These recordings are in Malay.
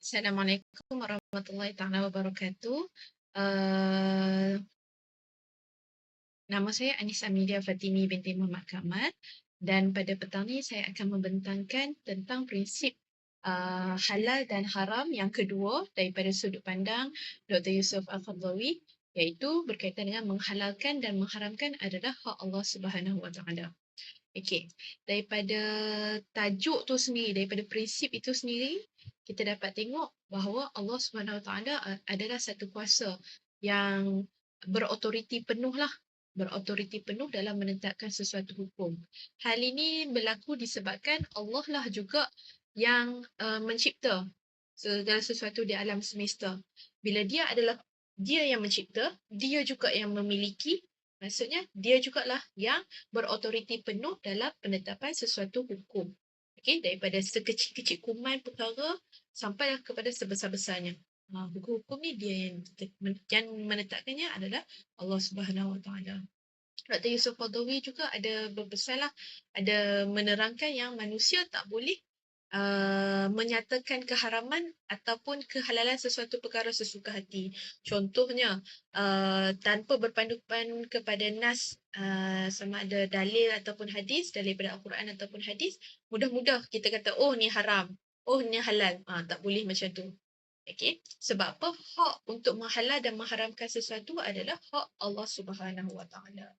Assalamualaikum warahmatullahi taala wabarakatuh. Uh, Nama saya Anis Amelia Fatimi binti Muhammad Kamal, dan pada petang ini saya akan membentangkan tentang prinsip halal dan haram yang kedua daripada sudut pandang Dr. Yusuf Al-Qaradawi, iaitu berkaitan dengan menghalalkan dan mengharamkan adalah hak Allah Subhanahu Wa Taala. Okey, daripada tajuk tu sendiri, daripada prinsip itu sendiri, kita dapat tengok bahawa Allah Subhanahu Wa Taala adalah satu kuasa yang berautoriti penuh lah, berautoriti penuh dalam menetapkan sesuatu hukum. Hal ini berlaku disebabkan Allah lah juga yang mencipta segala sesuatu di alam semesta. Bila dia yang mencipta, dia juga yang memiliki, maksudnya dia jugalah yang berautoriti penuh dalam penetapan sesuatu hukum. Okey, daripada sekecil-kecil kuman perkara sampailah kepada sebesar-besarnya. Hukum-hukum ni dia yang menetapkannya adalah Allah Subhanahu Wa Taala. Dr. Yusuf Qaradawi juga ada berpesanlah, ada menerangkan yang manusia tak boleh menyatakan keharaman ataupun kehalalan sesuatu perkara sesuka hati. Contohnya, tanpa berpandukan kepada nas, sama ada dalil ataupun hadis, daripada Al-Quran ataupun hadis, mudah-mudah kita kata, oh ni haram, oh ni halal. Tak boleh macam tu. Okay? Sebab apa? Hak untuk menghalal dan mengharamkan sesuatu adalah hak Allah Subhanahu Wa Taala.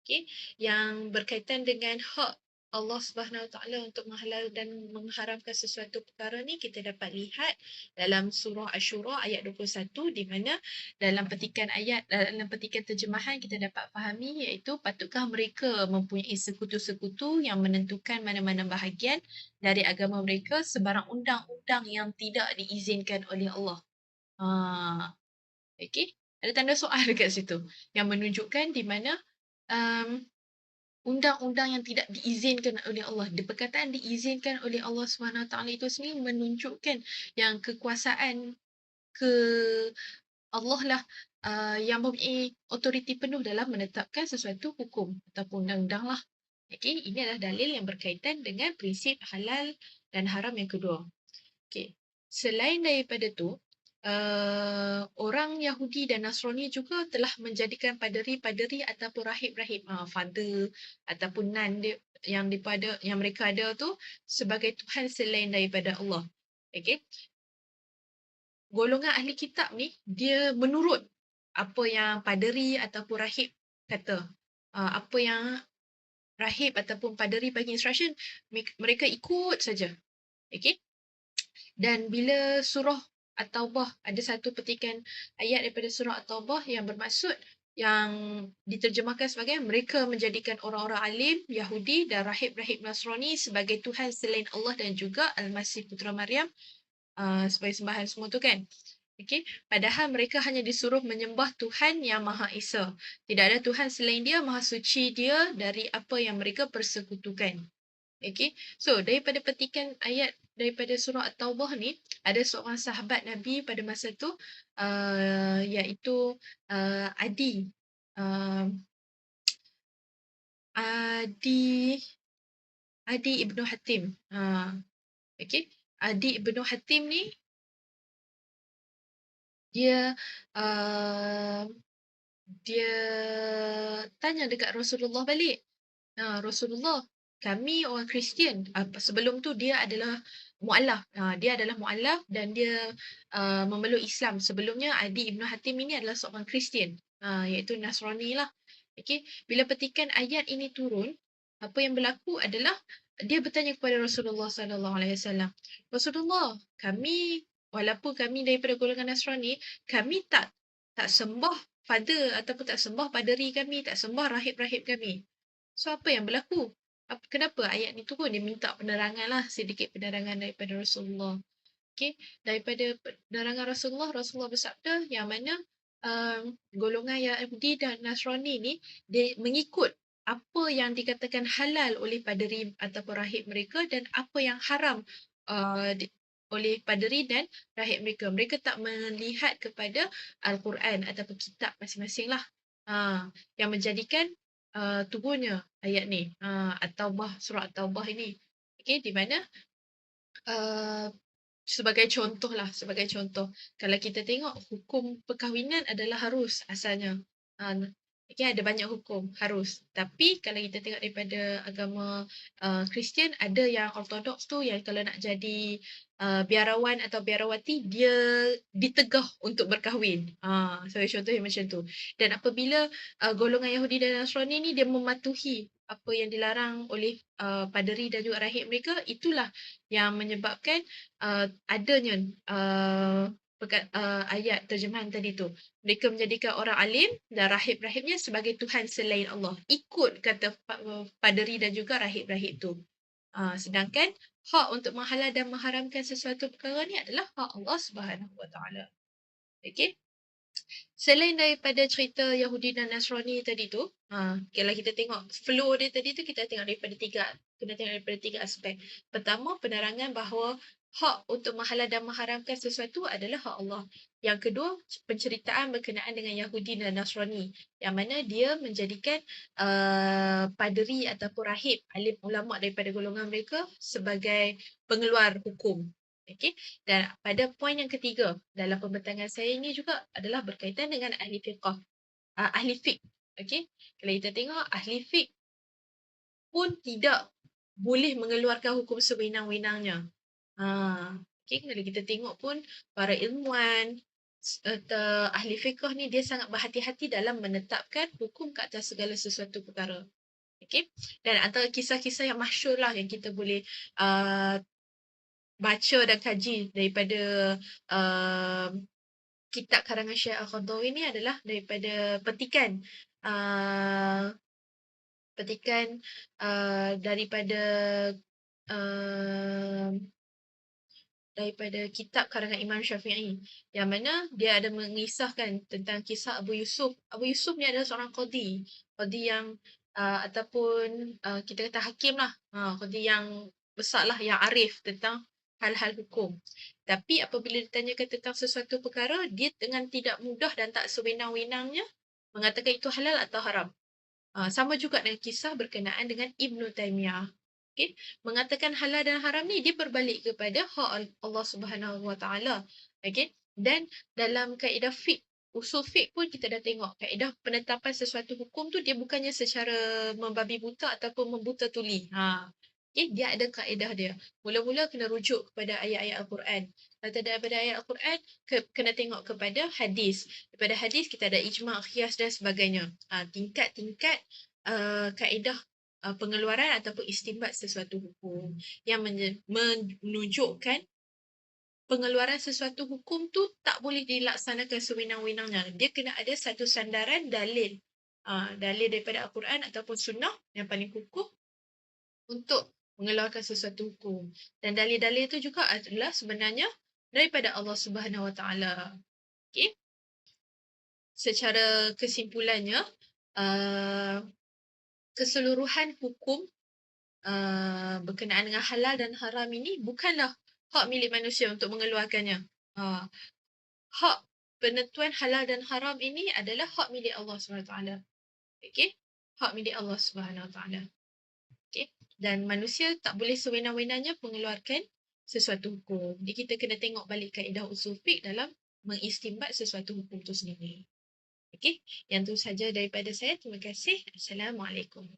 Okay? Yang berkaitan dengan hak Allah Subhanahu Wa Taala untuk menghalal dan mengharamkan sesuatu perkara ni, kita dapat lihat dalam surah Asy-Syura ayat 21, di mana dalam petikan terjemahan kita dapat fahami, iaitu patutkah mereka mempunyai sekutu-sekutu yang menentukan mana-mana bahagian dari agama mereka sebarang undang-undang yang tidak diizinkan oleh Allah. Okay? Ada tanda soal dekat situ yang menunjukkan di mana undang-undang yang tidak diizinkan oleh Allah. Perkataan diizinkan oleh Allah SWT itu sendiri menunjukkan yang kekuasaan ke Allah lah yang mempunyai otoriti penuh dalam menetapkan sesuatu hukum ataupun undang-undang lah. Okay, ini adalah dalil yang berkaitan dengan prinsip halal dan haram yang kedua. Okay. Selain daripada tu, orang Yahudi dan Nasrani juga telah menjadikan paderi-paderi ataupun rahib-rahib, father ataupun nun yang mereka ada tu sebagai Tuhan selain daripada Allah. Okay. Golongan ahli kitab ni, dia menurut apa yang paderi ataupun rahib kata. Apa yang rahib ataupun paderi bagi instruction, mereka ikut saja. Okay. Dan bila surah At-Taubah, ada satu petikan ayat daripada surah At-Taubah yang bermaksud, yang diterjemahkan sebagai mereka menjadikan orang-orang alim Yahudi dan rahib-rahib Nasrani sebagai Tuhan selain Allah dan juga Al-Masih Putera Maryam sebagai sembahan semua tu kan. Okay? Padahal mereka hanya disuruh menyembah Tuhan yang Maha Esa. Tidak ada Tuhan selain dia, Maha Suci dia dari apa yang mereka persekutukan. Okay? So, daripada petikan ayat daripada surah At-Taubah ni, ada seorang sahabat Nabi pada masa tu, iaitu Adi. Adi Ibnu Hatim. Okay? Adi Ibnu Hatim ni, dia tanya dekat Rasulullah balik. Rasulullah, kami orang Kristian. Sebelum tu dia adalah mu'alaf. Dia adalah mu'alaf dan dia memeluk Islam. Sebelumnya Adi Ibnu Hatim ini adalah seorang Kristian, iaitu Nasrani lah. Okay. Bila petikan ayat ini turun, apa yang berlaku adalah dia bertanya kepada Rasulullah SAW. Rasulullah, kami, walaupun kami daripada golongan Nasrani, kami tak sembah father ataupun tak sembah paderi kami, tak sembah rahib-rahib kami. So, apa yang berlaku? Kenapa ayat ni turun? Dia minta penerangan lah, sedikit penerangan daripada Rasulullah. Okay? Daripada penerangan Rasulullah bersabda yang mana golongan Yahudi dan Nasrani ni, dia mengikut apa yang dikatakan halal oleh paderi ataupun rahib mereka dan apa yang haram oleh paderi dan rahib mereka. Mereka tak melihat kepada Al-Quran ataupun kitab masing-masing lah. Yang menjadikan turunnya ayat ni, At-Taubah, surah At-Taubah ini. Okay, di mana Sebagai contoh lah, sebagai contoh. Kalau kita tengok hukum perkahwinan adalah harus asalnya. Okay, ada banyak hukum harus. Tapi kalau kita tengok daripada agama Kristian, ada yang ortodoks tu yang kalau nak jadi biarawan atau biarawati, dia ditegah untuk berkahwin. Sebagai contoh yang macam tu. Dan apabila golongan Yahudi dan Nasrani ni dia mematuhi apa yang dilarang oleh paderi dan juga rahib mereka, itulah yang menyebabkan adanya ayat terjemahan tadi tu. Mereka menjadikan orang alim dan rahib-rahibnya sebagai Tuhan selain Allah. Ikut kata paderi dan juga rahib-rahib tu. Sedangkan hak untuk menghalal dan mengharamkan sesuatu perkara ni adalah hak Allah Subhanahu Wa Taala. Okey. Selain daripada cerita Yahudi dan Nasrani tadi tu, kalau kita tengok flow dia tadi tu, kita tengok daripada tiga aspek. Pertama, penerangan bahawa hak untuk menghalal dan mengharamkan sesuatu adalah hak Allah. Yang kedua, penceritaan berkenaan dengan Yahudi dan Nasrani, yang mana dia menjadikan paderi ataupun rahib, alim ulama daripada golongan mereka sebagai pengeluar hukum. Okay. Dan pada poin yang ketiga dalam pembentangan saya ini juga adalah berkaitan dengan ahli fiqh. Ahli fiqh. Okay. Kalau kita tengok ahli fiqh pun tidak boleh mengeluarkan hukum sewenang-wenangnya. Okay. Kalau kita tengok pun para ilmuwan atau ahli fiqh ni dia sangat berhati-hati dalam menetapkan hukum ke atas segala sesuatu perkara. Okay. Dan antara kisah-kisah yang masyhur lah yang kita boleh baca dan kaji daripada kitab karangan Syekh Al-Qaradawi ni adalah daripada petikan daripada daripada kitab karangan Imam Syafi'i, yang mana dia ada mengisahkan tentang kisah Abu Yusuf. Abu Yusuf ni adalah seorang qadi yang ataupun kita kata hakim lah, qadi yang besar lah, yang arif tentang hal-hal hukum. Tapi apabila ditanyakan tentang sesuatu perkara, dia dengan tidak mudah dan tak sewenang-wenangnya mengatakan itu halal atau haram. Sama juga dengan kisah berkenaan dengan Ibn Taymiyah. Okay. Mengatakan halal dan haram ni dia berbalik kepada hak Allah Subhanahu Wa Taala. Okay. Dan dalam kaedah fiqh, usul fiqh pun kita dah tengok kaedah penetapan sesuatu hukum tu dia bukannya secara membabi buta ataupun membuta tuli. Okay. Dia ada kaedah dia. Mula-mula kena rujuk kepada ayat-ayat Al-Quran. Kalau daripada ayat Al-Quran, kena tengok kepada hadis. Daripada hadis kita ada ijma', qiyas dan sebagainya. Tingkat-tingkat kaedah pengeluaran ataupun istinbat sesuatu hukum yang menunjukkan pengeluaran sesuatu hukum tu tak boleh dilaksanakan sewenang-wenangnya. Dia kena ada satu sandaran dalil. Dalil daripada Al-Quran ataupun sunnah yang paling kukuh untuk mengeluarkan sesuatu hukum. Dan dalil-dalil itu juga adalah sebenarnya daripada Allah Subhanahu Wa Taala. Okay? Secara kesimpulannya, keseluruhan hukum berkenaan dengan halal dan haram ini bukanlah hak milik manusia untuk mengeluarkannya. Hak penentuan halal dan haram ini adalah hak milik Allah SWT. Okay? Hak milik Allah SWT. Okay? Dan manusia tak boleh sewenang-wenangnya mengeluarkan sesuatu hukum. Jadi kita kena tengok balik kaedah usul fiqh dalam mengistimbat sesuatu hukum itu sendiri. Okay? Yang tu saja daripada saya. Terima kasih. Assalamualaikum.